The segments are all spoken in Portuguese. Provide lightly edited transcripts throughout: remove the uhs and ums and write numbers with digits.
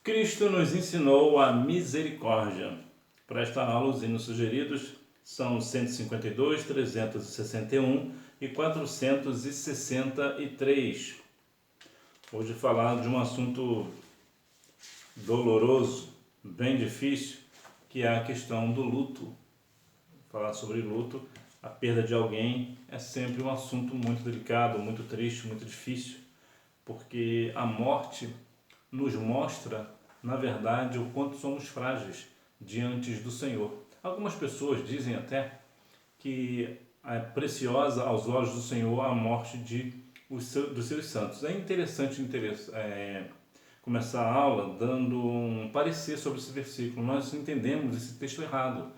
Cristo nos ensinou a misericórdia. Para esta aula, os hinos sugeridos são 152, 361 e 463. Hoje falar de um assunto doloroso, bem difícil, que é a questão do luto. Falar sobre luto, a perda de alguém é sempre um assunto muito delicado, muito triste, muito difícil, porque a morte nos mostra, na verdade, o quanto somos frágeis diante do Senhor. Algumas pessoas dizem até que é preciosa aos olhos do Senhor a morte dos seus santos. É interessante começar a aula dando um parecer sobre esse versículo. Nós entendemos esse texto errado.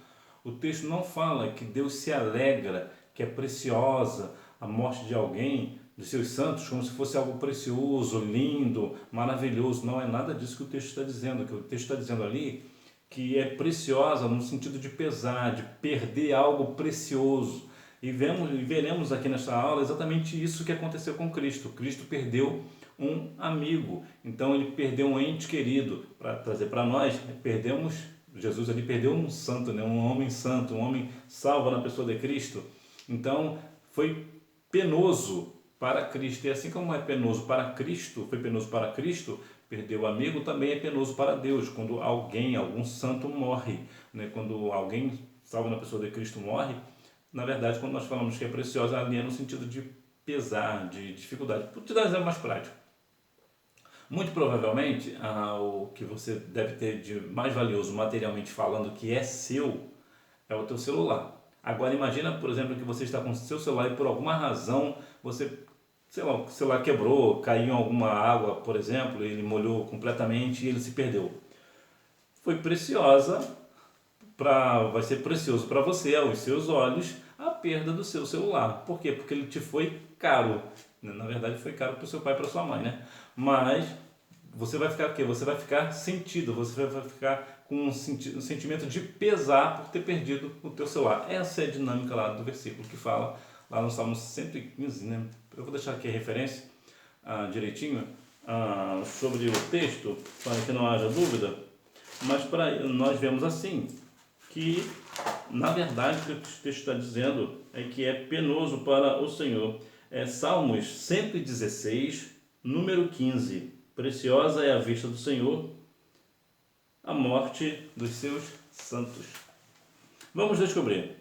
O texto não fala que Deus se alegra, que é preciosa a morte de alguém, dos seus santos, como se fosse algo precioso, lindo, maravilhoso. Não é nada disso que o texto está dizendo. O que o texto está dizendo ali que é preciosa no sentido de pesar, de perder algo precioso. E veremos aqui nesta aula exatamente isso que aconteceu com Cristo. Cristo perdeu um amigo, então ele perdeu um ente querido. Para trazer para nós, Jesus ali perdeu um santo, um homem santo, um homem salvo na pessoa de Cristo. Então foi penoso para Cristo, e assim como é penoso para Cristo, foi penoso para Cristo, perder o amigo, também é penoso para Deus, quando algum santo morre, quando alguém salvo na pessoa de Cristo morre. Na verdade, quando nós falamos que é preciosa, ali é no sentido de pesar, de dificuldade. Vou te dar um exemplo mais prático. Muito provavelmente, o que você deve ter de mais valioso materialmente falando, que é seu, é o teu celular. Agora imagina, por exemplo, que você está com o seu celular e por alguma razão você, sei lá, o celular quebrou, caiu em alguma água, por exemplo, ele molhou completamente e ele se perdeu. Foi preciosa, vai ser precioso para você, aos seus olhos, a perda do seu celular. Por quê? Porque ele te foi caro. Na verdade foi caro para o seu pai e para sua mãe, né? Mas você vai ficar o quê? Você vai ficar sentido, você vai ficar com um sentimento de pesar por ter perdido o teu celular. Essa é a dinâmica lá do versículo que fala, lá no Salmo 115, né? Eu vou deixar aqui a referência direitinho sobre o texto, para que não haja dúvida, mas nós vemos assim, que na verdade o que o texto está dizendo é que é penoso para o Senhor. Salmos 116, número 15. Preciosa é a vista do Senhor, a morte dos seus santos. Vamos descobrir.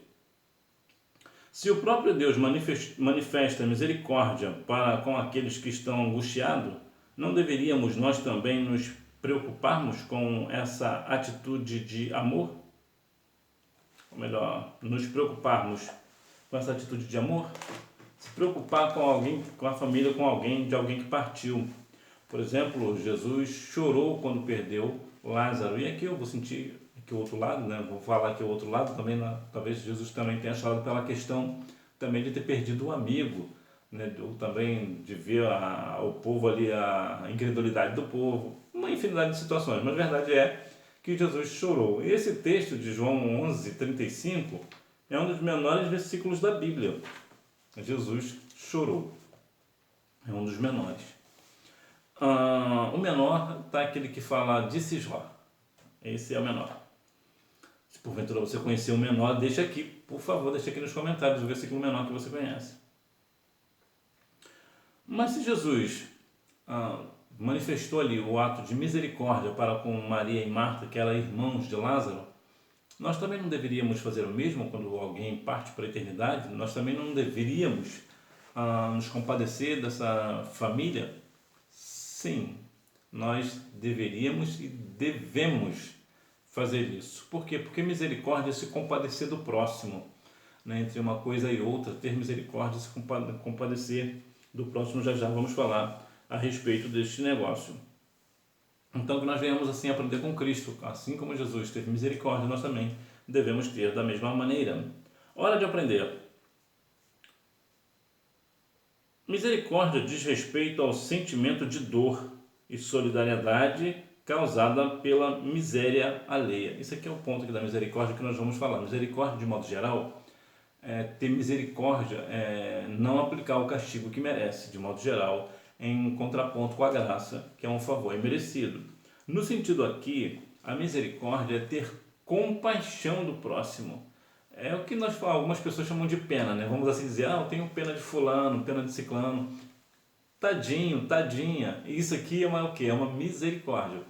Se o próprio Deus manifesta misericórdia para com aqueles que estão angustiados, não deveríamos nós também nos preocuparmos com essa atitude de amor? Ou melhor, nos preocuparmos com essa atitude de amor? Se preocupar com alguém, com a família, de alguém que partiu. Por exemplo, Jesus chorou quando perdeu Lázaro. E aqui eu vou sentir aqui o outro lado, Vou falar aqui o outro lado também. Talvez Jesus também tenha chorado pela questão também de ter perdido um amigo, Ou também de ver o povo ali, a incredulidade do povo, uma infinidade de situações. Mas a verdade é que Jesus chorou. Esse texto de João 11:35 é um dos menores versículos da Bíblia. Jesus chorou. É um dos menores. O menor está aquele que fala disse Jó. Esse é o menor. Se porventura você conhecer o menor, deixa aqui, por favor, deixa aqui nos comentários o versículo menor que você conhece. Mas se Jesus manifestou ali o ato de misericórdia para com Maria e Marta, que eram irmãos de Lázaro, nós também não deveríamos fazer o mesmo quando alguém parte para a eternidade? Nós também não deveríamos nos compadecer dessa família? Sim, nós deveríamos e devemos fazer isso. Por quê? Porque misericórdia é se compadecer do próximo. Entre uma coisa e outra, ter misericórdia é se compadecer do próximo. Já vamos falar a respeito deste negócio. Então que nós venhamos assim aprender com Cristo. Assim como Jesus teve misericórdia, nós também devemos ter da mesma maneira. Hora de aprender. Misericórdia diz respeito ao sentimento de dor e solidariedade causada pela miséria alheia. Esse aqui é o ponto aqui da misericórdia que nós vamos falar. Misericórdia, de modo geral, ter misericórdia, não aplicar o castigo que merece, de modo geral, em contraponto com a graça, que é um favor imerecido. No sentido aqui, a misericórdia é ter compaixão do próximo. É o que algumas pessoas chamam de pena, né? Vamos assim dizer, eu tenho pena de fulano, pena de ciclano. Tadinho, tadinha. Isso aqui é o quê? É uma misericórdia.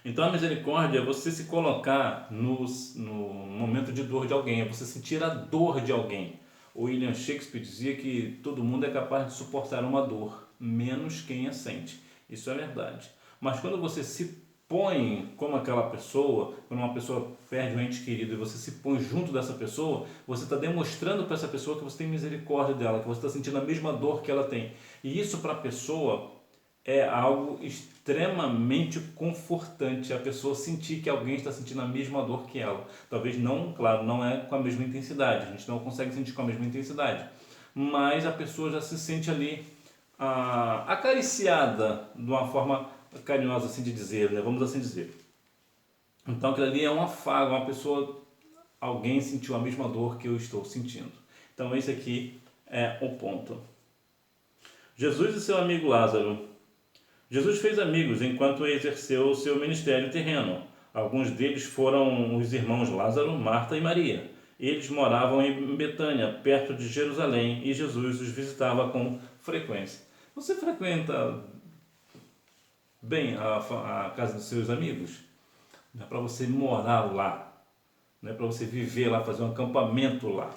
Então a misericórdia é você se colocar no momento de dor de alguém, é você sentir a dor de alguém. O William Shakespeare dizia que todo mundo é capaz de suportar uma dor, menos quem a sente. Isso é verdade. Mas quando você se põe como aquela pessoa, quando uma pessoa perde um ente querido e você se põe junto dessa pessoa, você está demonstrando para essa pessoa que você tem misericórdia dela, que você está sentindo a mesma dor que ela tem. E isso para a pessoa é algo extremamente confortante, a pessoa sentir que alguém está sentindo a mesma dor que ela. Talvez não, claro, não é com a mesma intensidade, a gente não consegue sentir com a mesma intensidade, mas a pessoa já se sente ali acariciada de uma forma carinhosa, assim de dizer, né? Vamos assim dizer. Então aquilo ali é um afago, uma pessoa, alguém sentiu a mesma dor que eu estou sentindo. Então esse aqui é o ponto. Jesus e seu amigo Lázaro. Jesus fez amigos enquanto exerceu o seu ministério terreno. Alguns deles foram os irmãos Lázaro, Marta e Maria. Eles moravam em Betânia, perto de Jerusalém, e Jesus os visitava com frequência. Você frequenta bem a casa dos seus amigos? Não é para você morar lá, não é para você viver lá, fazer um acampamento lá.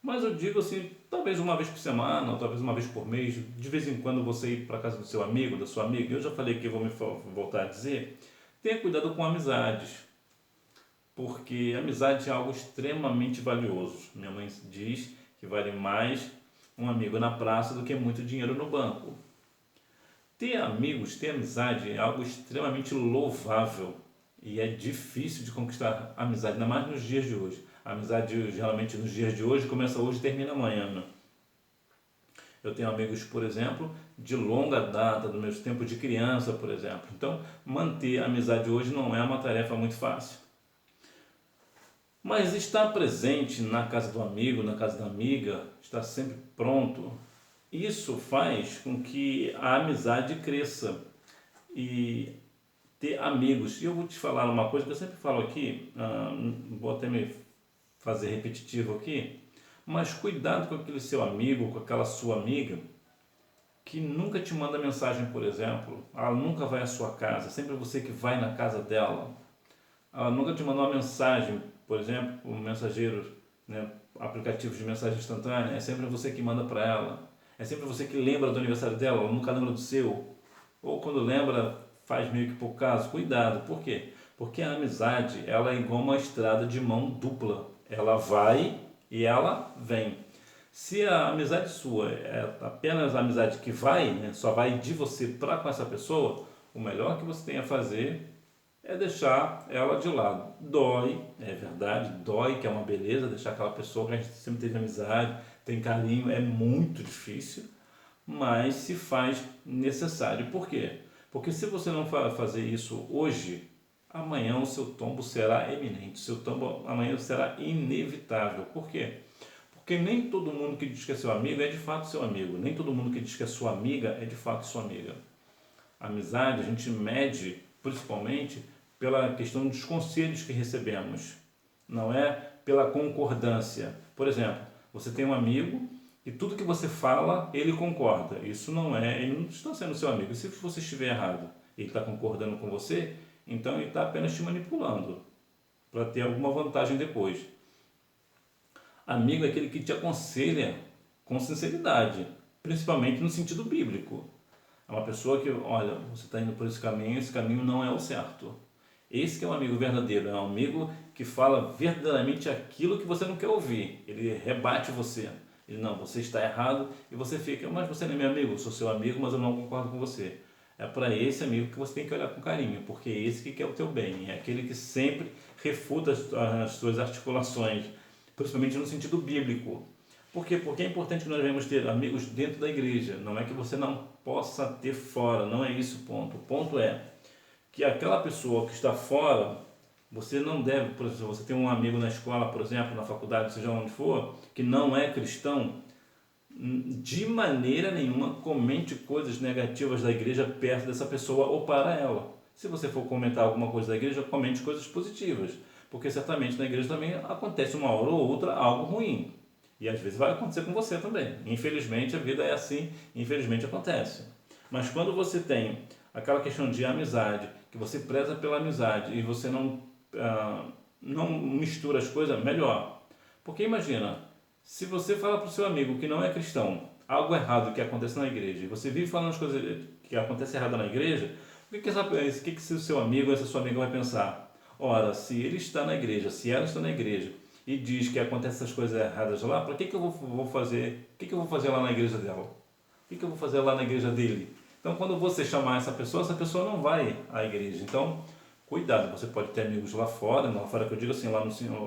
Mas eu digo assim, talvez uma vez por semana, ou talvez uma vez por mês, de vez em quando você ir para a casa do seu amigo, da sua amiga. Eu já falei que vou voltar a dizer, tenha cuidado com amizades, porque amizade é algo extremamente valioso. Minha mãe diz que vale mais um amigo na praça do que muito dinheiro no banco. Ter amigos, ter amizade é algo extremamente louvável e é difícil de conquistar amizade, ainda mais nos dias de hoje. A amizade, geralmente, nos dias de hoje, começa hoje e termina amanhã. Né? Eu tenho amigos, por exemplo, de longa data, do meu tempo de criança, por exemplo. Então, manter a amizade hoje não é uma tarefa muito fácil. Mas estar presente na casa do amigo, na casa da amiga, estar sempre pronto, isso faz com que a amizade cresça. E ter amigos. E eu vou te falar uma coisa que eu sempre falo aqui, vou até me fazer repetitivo aqui, mas cuidado com aquele seu amigo, com aquela sua amiga, que nunca te manda mensagem, por exemplo, ela nunca vai à sua casa, sempre você que vai na casa dela, ela nunca te mandou uma mensagem, por exemplo, um mensageiro, né, aplicativos de mensagem instantânea, é sempre você que manda para ela, é sempre você que lembra do aniversário dela, ela nunca lembra do seu, ou quando lembra, faz meio que por caso. Cuidado, por quê? Porque a amizade, ela é igual uma estrada de mão dupla, ela vai e ela vem. Se a amizade sua é apenas a amizade que vai, né, só vai de você para com essa pessoa, o melhor que você tem a fazer é deixar ela de lado. Dói, é verdade, dói, que é uma beleza, deixar aquela pessoa que a gente sempre teve amizade, tem carinho, é muito difícil, mas se faz necessário. Por quê? Porque se você não fazer isso hoje, amanhã o seu tombo será eminente, o seu tombo amanhã será inevitável. Por quê? Porque nem todo mundo que diz que é seu amigo é de fato seu amigo, nem todo mundo que diz que é sua amiga é de fato sua amiga. A amizade a gente mede principalmente pela questão dos conselhos que recebemos, não é pela concordância. Por exemplo, você tem um amigo e tudo que você fala, ele concorda. Isso não é, ele não está sendo seu amigo. E se você estiver errado, ele está concordando com você, então ele está apenas te manipulando para ter alguma vantagem depois. Amigo é aquele que te aconselha com sinceridade, principalmente no sentido bíblico. É uma pessoa que, olha, você está indo por esse caminho não é o certo. Esse que é um amigo verdadeiro, é um amigo que fala verdadeiramente aquilo que você não quer ouvir. Ele rebate você. Ele, não, você está errado, e você fica, mas você não é meu amigo, eu sou seu amigo, mas eu não concordo com você. É para esse amigo que você tem que olhar com carinho, porque é esse que quer o teu bem, é aquele que sempre refuta as suas articulações, principalmente no sentido bíblico. Por quê? Porque é importante que nós venhamos ter amigos dentro da igreja, não é que você não possa ter fora, não é isso o ponto. O ponto é que aquela pessoa que está fora, você não deve, por exemplo, você tem um amigo na escola, por exemplo, na faculdade, seja onde for, que não é cristão, de maneira nenhuma comente coisas negativas da igreja perto dessa pessoa ou para ela. Se você for comentar alguma coisa da igreja, comente coisas positivas, porque certamente na igreja também acontece uma hora ou outra algo ruim. E às vezes vai acontecer com você também. Infelizmente a vida é assim, infelizmente acontece. Mas quando você tem aquela questão de amizade, que você preza pela amizade e você não mistura as coisas, melhor. Porque imagina, se você fala para o seu amigo que não é cristão, algo errado que acontece na igreja, e você vive falando as coisas que acontecem errado na igreja, o que o seu amigo ou essa sua amiga vai pensar? Ora, se ele está na igreja, se ela está na igreja, e diz que acontecem essas coisas erradas lá, para que eu vou fazer? O que eu vou fazer lá na igreja dela? O que eu vou fazer lá na igreja dele? Então, quando você chamar essa pessoa não vai à igreja. Então, cuidado, você pode ter amigos lá fora que eu digo assim, lá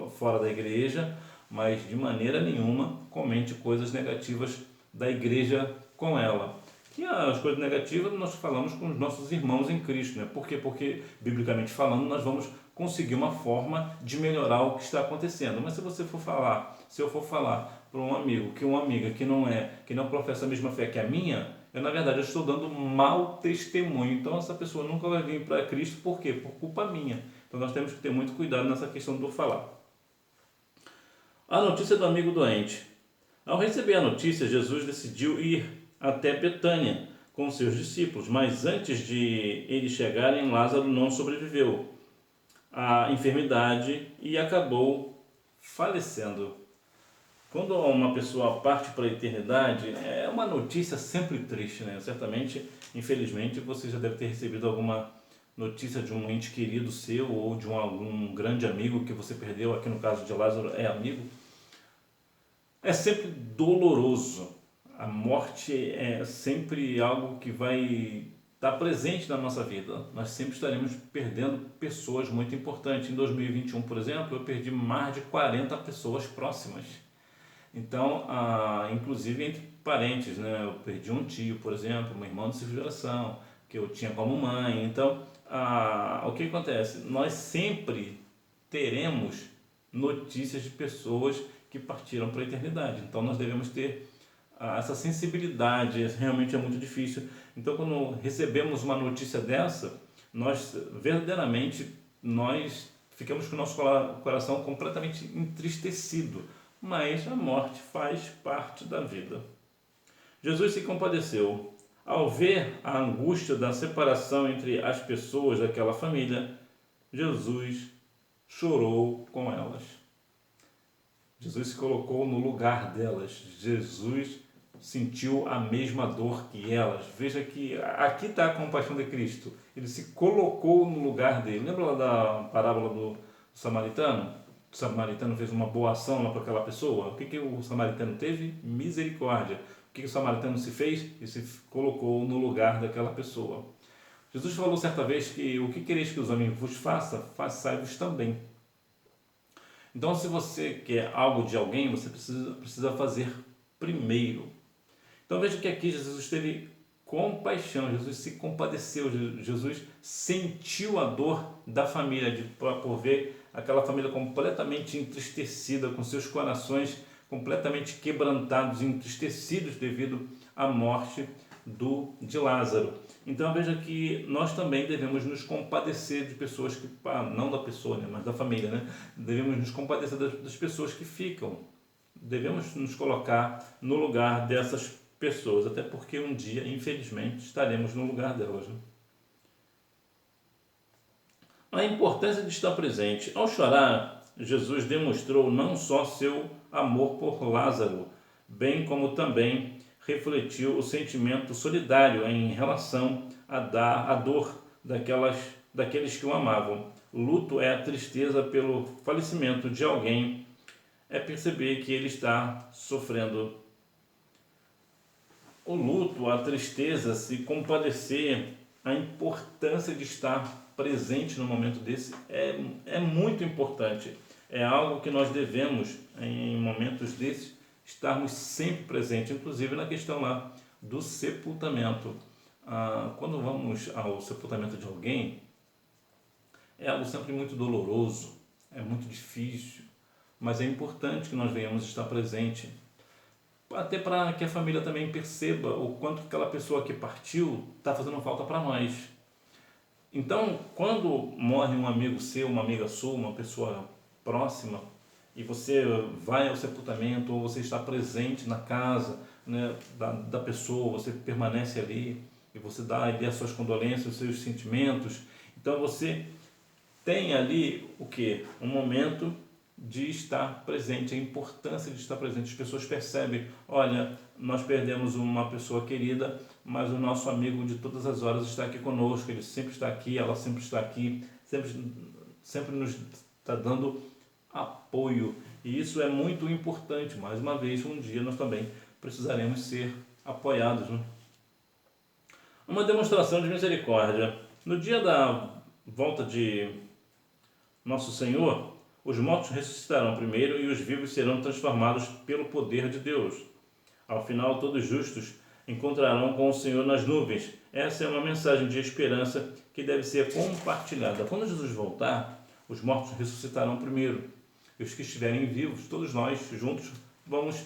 fora da igreja, mas de maneira nenhuma comente coisas negativas da igreja com ela. Que as coisas negativas nós falamos com os nossos irmãos em Cristo, né? Por quê? Porque, biblicamente falando, nós vamos conseguir uma forma de melhorar o que está acontecendo. Mas se eu for falar para um amigo, que uma amiga que não professa a mesma fé que a minha, na verdade eu estou dando mau testemunho. Então essa pessoa nunca vai vir para Cristo, por quê? Por culpa minha. Então nós temos que ter muito cuidado nessa questão do falar. A notícia do amigo doente. Ao receber a notícia, Jesus decidiu ir até Betânia com seus discípulos, mas antes de eles chegarem, Lázaro não sobreviveu à enfermidade e acabou falecendo. Quando uma pessoa parte para a eternidade, é uma notícia sempre triste, né? Certamente, infelizmente, você já deve ter recebido alguma notícia de um ente querido seu ou de algum grande amigo que você perdeu. Aqui no caso de Lázaro é amigo. É sempre doloroso. A morte é sempre algo que vai estar presente na nossa vida. Nós sempre estaremos perdendo pessoas muito importantes. Em 2021, por exemplo, eu perdi mais de 40 pessoas próximas. Então, inclusive entre parentes, né? Eu perdi um tio, por exemplo, uma irmã de segunda geração, que eu tinha como mãe. Então, o que acontece? Nós sempre teremos notícias de pessoas que partiram para a eternidade. Então, nós devemos ter essa sensibilidade. Realmente é muito difícil. Então, quando recebemos uma notícia dessa, nós verdadeiramente ficamos com o nosso coração completamente entristecido. Mas a morte faz parte da vida. Jesus se compadeceu. Ao ver a angústia da separação entre as pessoas daquela família, Jesus chorou com elas. Jesus se colocou no lugar delas. Jesus sentiu a mesma dor que elas. Veja que aqui está a compaixão de Cristo. Ele se colocou no lugar dele. Lembra lá da parábola do samaritano? O samaritano fez uma boa ação lá para aquela pessoa. O que o samaritano teve? Misericórdia. O que o samaritano se fez? Ele se colocou no lugar daquela pessoa. Jesus falou certa vez que o que quereis que os homens vos façam, façai-vos também. Então, se você quer algo de alguém, você precisa fazer primeiro. Então, veja que aqui Jesus teve compaixão, Jesus se compadeceu, Jesus sentiu a dor da família por ver aquela família completamente entristecida, com seus corações completamente quebrantados, entristecidos devido à morte de Lázaro. Então veja que nós também devemos nos compadecer de pessoas que, não da pessoa, né, mas da família, né? Devemos nos compadecer das pessoas que ficam. Devemos nos colocar no lugar dessas pessoas, até porque um dia, infelizmente, estaremos no lugar delas, né? A importância de estar presente. Ao chorar, Jesus demonstrou não só seu amor por Lázaro, bem como também refletiu o sentimento solidário em relação à dor daqueles que o amavam. Luto é a tristeza pelo falecimento de alguém, é perceber que ele está sofrendo. O luto, a tristeza, se compadecer, a importância de estar presente no momento desse é muito importante. É algo que nós devemos, em momentos desses, estarmos sempre presentes, inclusive na questão lá do sepultamento. Quando vamos ao sepultamento de alguém, é algo sempre muito doloroso, é muito difícil, mas é importante que nós venhamos estar presente, até para que a família também perceba o quanto aquela pessoa que partiu está fazendo falta para nós. Então, quando morre um amigo seu, uma amiga sua, uma pessoa próxima, e você vai ao sepultamento ou você está presente na casa, né, da pessoa, você permanece ali e você dá ali as suas condolências, os seus sentimentos, então você tem ali o que? Um momento de estar presente, a importância de estar presente. As pessoas percebem, olha, nós perdemos uma pessoa querida, mas o nosso amigo de todas as horas está aqui conosco, ele sempre está aqui, ela sempre está aqui, sempre nos está dando apoio. E isso é muito importante. Mais uma vez, um dia nós também precisaremos ser apoiados, né? Uma demonstração de misericórdia. No dia da volta de Nosso Senhor, os mortos ressuscitarão primeiro e os vivos serão transformados pelo poder de Deus. Ao final, todos os justos encontrarão com o Senhor nas nuvens. Essa é uma mensagem de esperança que deve ser compartilhada. Quando Jesus voltar, os mortos ressuscitarão primeiro. E os que estiverem vivos, todos nós juntos, vamos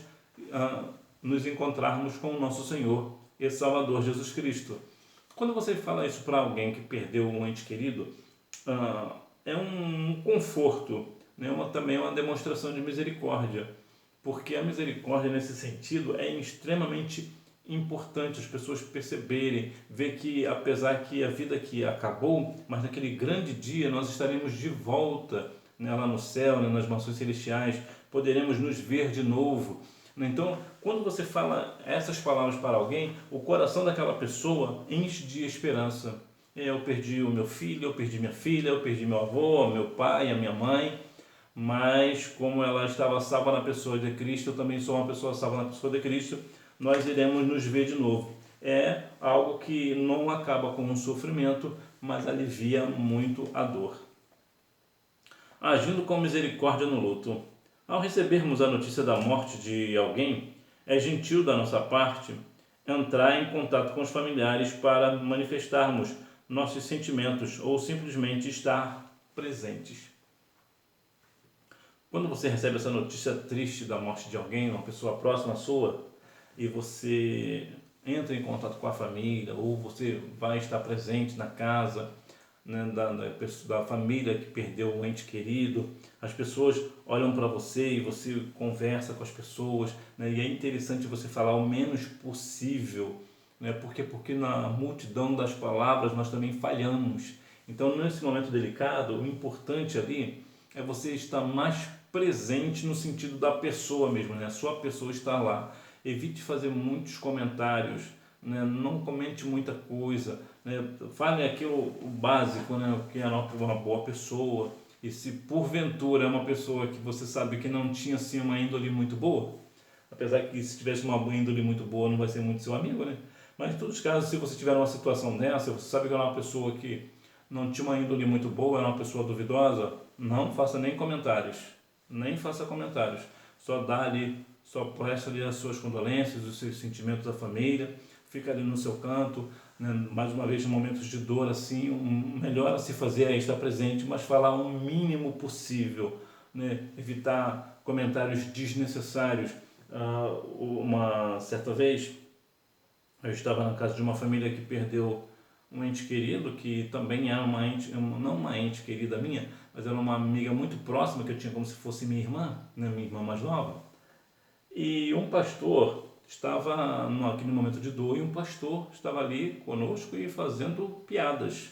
nos encontrarmos com o nosso Senhor e Salvador Jesus Cristo. Quando você fala isso para alguém que perdeu um ente querido, é um conforto, né? Também é uma demonstração de misericórdia, porque a misericórdia nesse sentido é extremamente importante as pessoas perceberem, ver que apesar que a vida aqui acabou, mas naquele grande dia nós estaremos de volta, né, lá no céu, né, nas mansões celestiais, poderemos nos ver de novo. Então, quando você fala essas palavras para alguém, o coração daquela pessoa enche de esperança. Eu perdi o meu filho, eu perdi minha filha, eu perdi meu avô, meu pai, a minha mãe, mas como ela estava salva na pessoa de Cristo, eu também sou uma pessoa salva na pessoa de Cristo, nós iremos nos ver de novo. É algo que não acaba com o sofrimento, mas alivia muito a dor. Agindo com misericórdia no luto. Ao recebermos a notícia da morte de alguém, é gentil da nossa parte entrar em contato com os familiares para manifestarmos nossos sentimentos ou simplesmente estar presentes. Quando você recebe essa notícia triste da morte de alguém, uma pessoa próxima sua, e você entra em contato com a família, ou você vai estar presente na casa, né, da família que perdeu um ente querido, as pessoas olham para você e você conversa com as pessoas, né, e é interessante você falar o menos possível, né, porque na multidão das palavras nós também falhamos. Então, nesse momento delicado, o importante ali é você estar mais presente no sentido da pessoa mesmo, né? A sua pessoa está lá. Evite fazer muitos comentários, né? Não comente muita coisa, né? Fale aquilo o básico, né? Que é uma boa pessoa. E se porventura é uma pessoa que você sabe que não tinha assim uma índole muito boa, apesar que se tivesse uma índole muito boa não vai ser muito seu amigo, né? Mas em todos os casos, se você tiver uma situação dessa, você sabe que é uma pessoa que não tinha uma índole muito boa, é uma pessoa duvidosa, não faça nem comentários. Nem faça comentários. Só dá ali, só presta ali as suas condolências, os seus sentimentos da família, fica ali no seu canto, né? Mais uma vez, em momentos de dor assim, o melhor a se fazer é estar presente, mas falar o mínimo possível, né? Evitar comentários desnecessários. Uma certa vez, eu estava na casa de uma família que perdeu um ente querido, que também era não uma ente querida minha, mas era uma amiga muito próxima, que eu tinha como se fosse minha irmã, né, minha irmã mais nova. E um pastor estava naquele momento de dor, e um pastor estava ali conosco e fazendo piadas.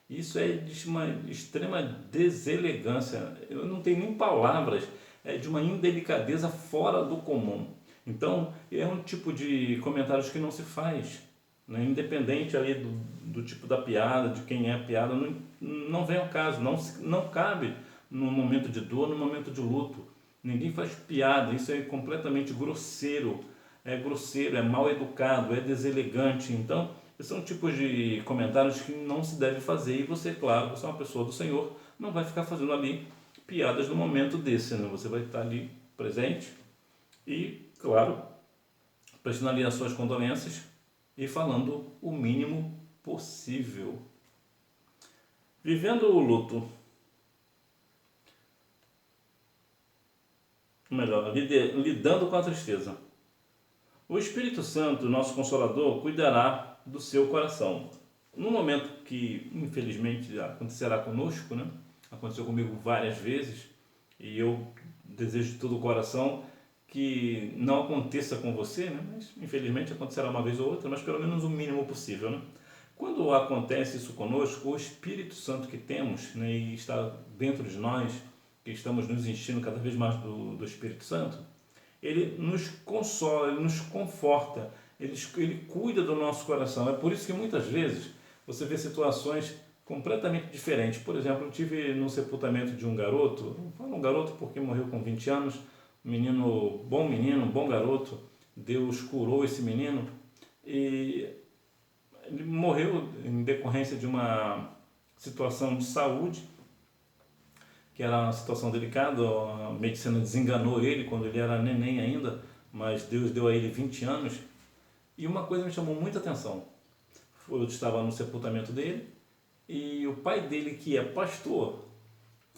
Isso é de uma extrema deselegância, eu não tenho nem palavras, é de uma indelicadeza fora do comum. Então, é um tipo de comentários que não se faz, né? Independente ali do tipo da piada, de quem é a piada, não vem ao caso, não cabe no momento de dor, no momento de luto. Ninguém faz piada, isso é completamente grosseiro, é mal educado, é deselegante. Então, são tipos de comentários que não se deve fazer, e você, claro, você é uma pessoa do Senhor, não vai ficar fazendo ali piadas no momento desse, né? Você vai estar ali presente e, claro, prestando ali as suas condolências e falando o mínimo possível. Vivendo o luto, melhor, lidando com a tristeza. O Espírito Santo, nosso Consolador, cuidará do seu coração. No momento que, infelizmente, acontecerá conosco, né? Aconteceu comigo várias vezes, e eu desejo de todo o coração que não aconteça com você, né? Mas infelizmente acontecerá uma vez ou outra, mas pelo menos o mínimo possível, né? Quando acontece isso conosco, o Espírito Santo que temos, né, e está dentro de nós, que estamos nos enchendo cada vez mais do Espírito Santo, ele nos consola, ele nos conforta, ele cuida do nosso coração. É por isso que muitas vezes você vê situações completamente diferentes. Por exemplo, eu tive no sepultamento de um garoto, não falo um garoto porque morreu com 20 anos, menino, bom garoto, Deus curou esse menino e ele morreu em decorrência de uma situação de saúde, que era uma situação delicada. A medicina desenganou ele quando ele era neném ainda, mas Deus deu a ele 20 anos. E uma coisa me chamou muita atenção. Eu estava no sepultamento dele e o pai dele, que é pastor,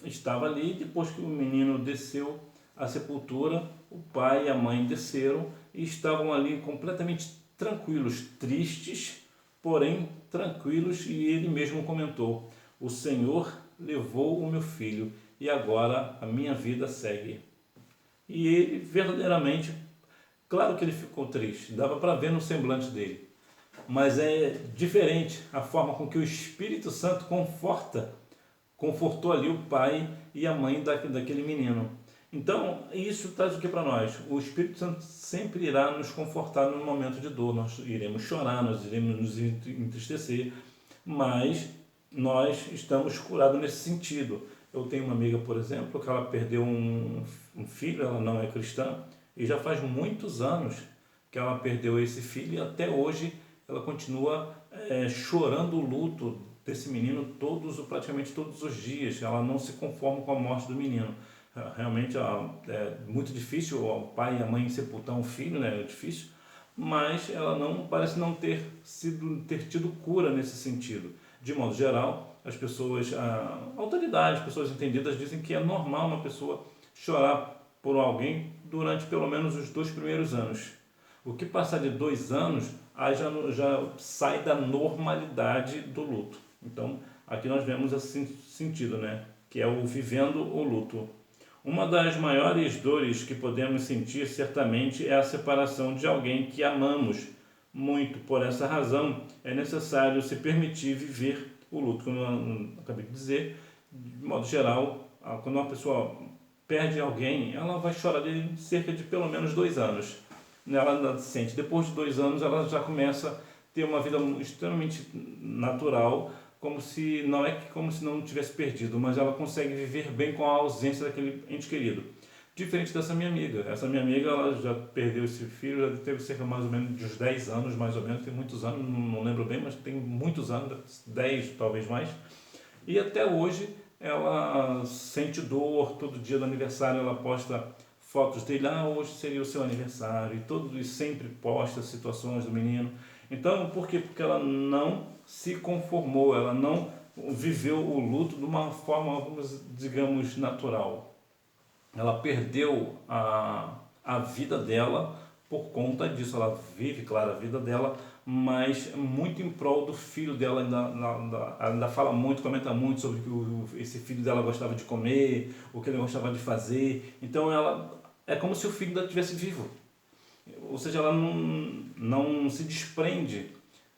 estava ali. Depois que o menino desceu à sepultura, o pai e a mãe desceram e estavam ali completamente tranquilos, tristes, porém tranquilos, e ele mesmo comentou: o Senhor levou o meu filho e agora a minha vida segue. E ele verdadeiramente, claro que ele ficou triste, dava para ver no semblante dele, mas é diferente a forma com que o Espírito Santo confortou ali o pai e a mãe daquele menino. Então, isso traz o que para nós? O Espírito Santo sempre irá nos confortar no momento de dor. Nós iremos chorar, nós iremos nos entristecer, mas nós estamos curados nesse sentido. Eu tenho uma amiga, por exemplo, que ela perdeu um filho, ela não é cristã, e já faz muitos anos que ela perdeu esse filho, e até hoje ela continua chorando o luto desse menino praticamente todos os dias. Ela não se conforma com a morte do menino. Realmente é muito difícil o pai e a mãe sepultar um filho, né? É difícil, mas ela não parece não ter tido cura nesse sentido. De modo geral, as pessoas, autoridades, pessoas entendidas dizem que é normal uma pessoa chorar por alguém durante pelo menos os 2 primeiros anos. O que passar de 2 anos, aí já sai da normalidade do luto. Então, aqui nós vemos esse sentido, né? Que é o vivendo o luto. Uma das maiores dores que podemos sentir, certamente, é a separação de alguém que amamos muito. Por essa razão, é necessário se permitir viver o luto. Como eu acabei de dizer, de modo geral, quando uma pessoa perde alguém, ela vai chorar de cerca de pelo menos 2 anos. Ela sente. Depois de 2 anos, ela já começa a ter uma vida extremamente natural, como se não tivesse perdido, mas ela consegue viver bem com a ausência daquele ente querido. Diferente dessa minha amiga. Essa minha amiga, ela já perdeu esse filho, já teve cerca mais ou menos de uns 10 anos, mais ou menos, tem muitos anos, não lembro bem, mas tem muitos anos, 10 talvez mais. E até hoje ela sente dor. Todo dia do aniversário ela posta fotos dele: hoje seria o seu aniversário, e sempre posta situações do menino. Então, por quê? Porque ela não se conformou, ela não viveu o luto de uma forma, digamos, natural. Ela perdeu a vida dela por conta disso. Ela vive, claro, a vida dela, mas muito em prol do filho dela. Ainda fala muito, comenta muito sobre o que esse filho dela gostava de comer, o que ele gostava de fazer. Então é como se o filho dela estivesse vivo. Ou seja, ela não se desprende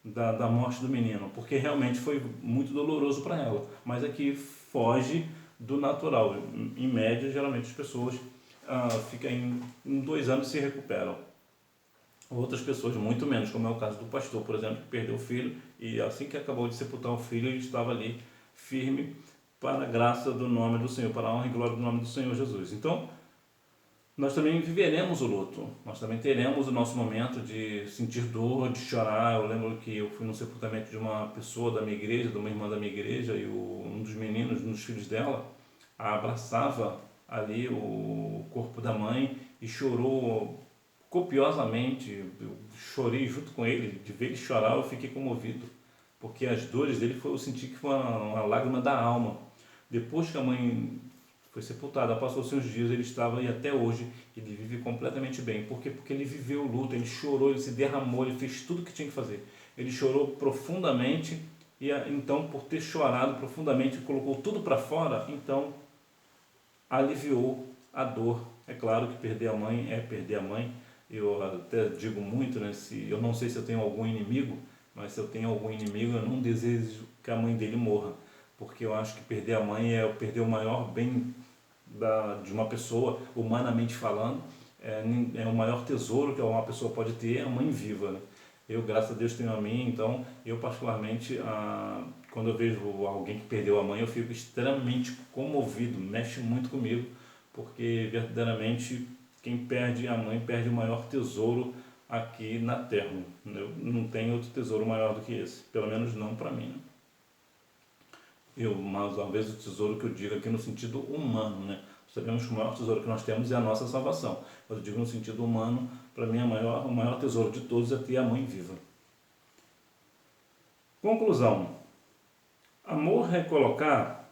da morte do menino, porque realmente foi muito doloroso para ela, mas aqui foge do natural. Em média, geralmente as pessoas ficam em 2 anos se recuperam. Outras pessoas muito menos, como é o caso do pastor, por exemplo, que perdeu o filho e assim que acabou de sepultar o filho, ele estava ali firme para a graça do nome do Senhor, para a honra e glória do nome do Senhor Jesus. Então, nós também viveremos o luto, nós também teremos o nosso momento de sentir dor, de chorar. Eu lembro que eu fui no sepultamento de uma pessoa da minha igreja, de uma irmã da minha igreja, e um dos meninos, um dos filhos dela, abraçava ali o corpo da mãe e chorou copiosamente. Eu chorei junto com ele, de ver ele chorar eu fiquei comovido, porque as dores dele eu senti que foi uma lágrima da alma. Depois que a mãe foi sepultada, passou-se uns dias, ele estava, e até hoje ele vive completamente bem. Por quê? Porque ele viveu o luto, ele chorou, ele se derramou, ele fez tudo o que tinha que fazer. Ele chorou profundamente e então, por ter chorado profundamente, colocou tudo para fora, então aliviou a dor. É claro que perder a mãe é perder a mãe. Eu até digo muito, né, eu não sei se eu tenho algum inimigo, mas se eu tenho algum inimigo, eu não desejo que a mãe dele morra, porque eu acho que perder a mãe é perder o maior bem de uma pessoa, humanamente falando. É o maior tesouro que uma pessoa pode ter, é a mãe viva, né? Eu, graças a Deus, tenho a minha, então eu particularmente, quando eu vejo alguém que perdeu a mãe, eu fico extremamente comovido, mexe muito comigo, porque verdadeiramente quem perde a mãe perde o maior tesouro aqui na Terra. Eu não tenho outro tesouro maior do que esse, pelo menos não para mim, né? Mais uma vez, o tesouro que eu digo aqui no sentido humano, né? Sabemos que o maior tesouro que nós temos é a nossa salvação. Mas eu digo no sentido humano, para mim o maior tesouro de todos é ter a mãe viva. Conclusão. Amar é colocar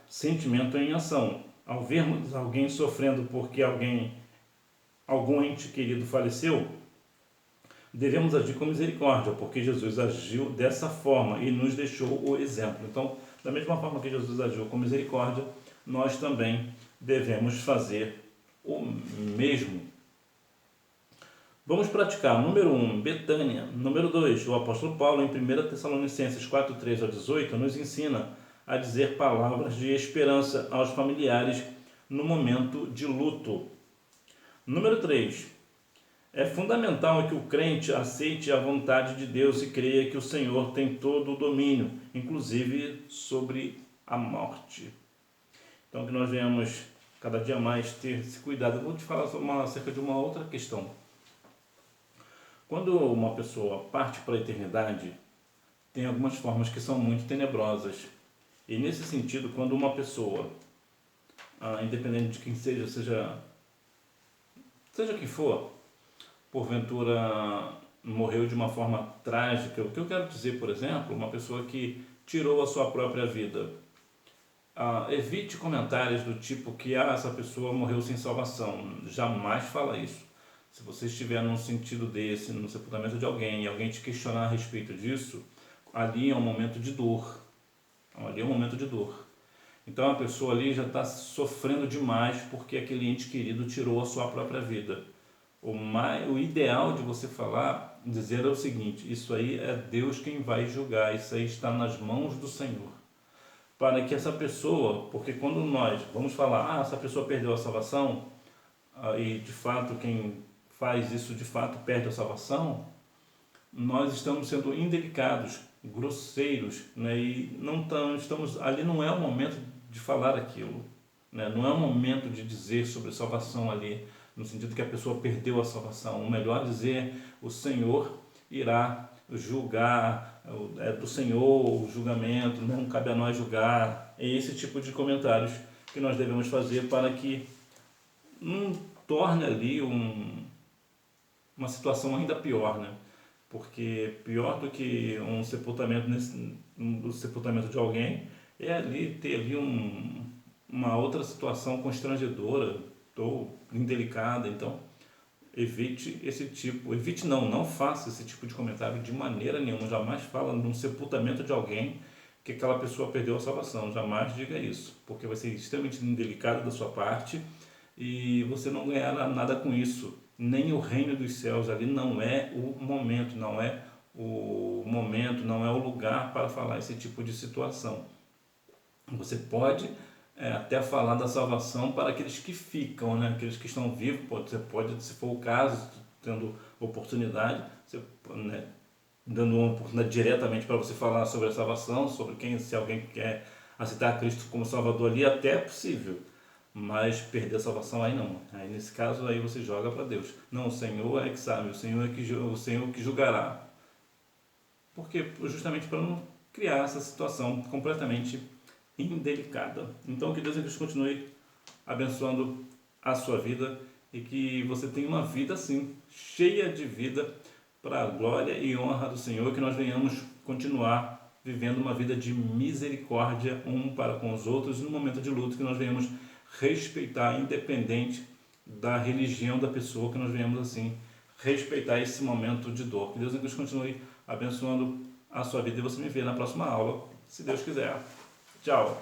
sentimento em ação. Ao vermos alguém sofrendo porque algum ente querido faleceu, devemos agir com misericórdia, porque Jesus agiu dessa forma e nos deixou o exemplo. Então, da mesma forma que Jesus agiu com misericórdia, nós também devemos fazer o mesmo. Vamos praticar. Número 1, Betânia. Número 2, o apóstolo Paulo, em 1 Tessalonicenses 4:3-18, nos ensina a dizer palavras de esperança aos familiares no momento de luto. Número 3, é fundamental que o crente aceite a vontade de Deus e creia que o Senhor tem todo o domínio, inclusive sobre a morte. Então, que nós venhamos cada dia mais ter esse cuidado. Eu vou te falar acerca de uma outra questão. Quando uma pessoa parte para a eternidade, tem algumas formas que são muito tenebrosas. E nesse sentido, quando uma pessoa, independente de quem seja quem for, porventura morreu de uma forma trágica, o que eu quero dizer, por exemplo, uma pessoa que tirou a sua própria vida, evite comentários do tipo que essa pessoa morreu sem salvação. Jamais fala isso. Se você estiver num sentido desse, no sepultamento de alguém, e alguém te questionar a respeito disso, ali é um momento de dor. Ali é um momento de dor. Então a pessoa ali já está sofrendo demais porque aquele ente querido tirou a sua própria vida. O ideal de você dizer é o seguinte: isso aí é Deus quem vai julgar, isso aí está nas mãos do Senhor. Para que essa pessoa, porque quando nós vamos falar, essa pessoa perdeu a salvação, e de fato quem faz isso de fato perde a salvação, nós estamos sendo indelicados, grosseiros, né? E não estamos ali, não é o momento de falar aquilo, né? Não é o momento de dizer sobre salvação ali, no sentido que a pessoa perdeu a salvação. O melhor dizer, o Senhor irá julgar, é do Senhor o julgamento, não cabe a nós julgar. É esse tipo de comentários que nós devemos fazer para que não torne ali uma situação ainda pior, né? Porque pior do que um sepultamento, do sepultamento de alguém, é ali ter ali uma outra situação constrangedora ou indelicada. Então, não faça esse tipo de comentário de maneira nenhuma. Jamais fala num sepultamento de alguém que aquela pessoa perdeu a salvação. Jamais diga isso, porque vai ser extremamente indelicado da sua parte e você não ganhará nada com isso. Nem o reino dos céus ali não é o momento, não é o lugar para falar esse tipo de situação. Você pode até falar da salvação para aqueles que ficam, né? Aqueles que estão vivos. Você pode, se for o caso, tendo oportunidade, você, né, dando uma oportunidade diretamente para você falar sobre a salvação, se alguém quer aceitar Cristo como Salvador ali, até é possível. Mas perder a salvação aí não. Aí nesse caso aí você joga para Deus. Não, o Senhor é que sabe, o Senhor que julgará. Porque justamente para não criar essa situação completamente indelicada. Então que Deus em Cristo continue abençoando a sua vida e que você tenha uma vida assim, cheia de vida para a glória e honra do Senhor, que nós venhamos continuar vivendo uma vida de misericórdia um para com os outros e no momento de luto que nós venhamos respeitar, independente da religião da pessoa, que nós venhamos assim respeitar esse momento de dor. Que Deus em Cristo continue abençoando a sua vida e você me vê na próxima aula, se Deus quiser. Tchau!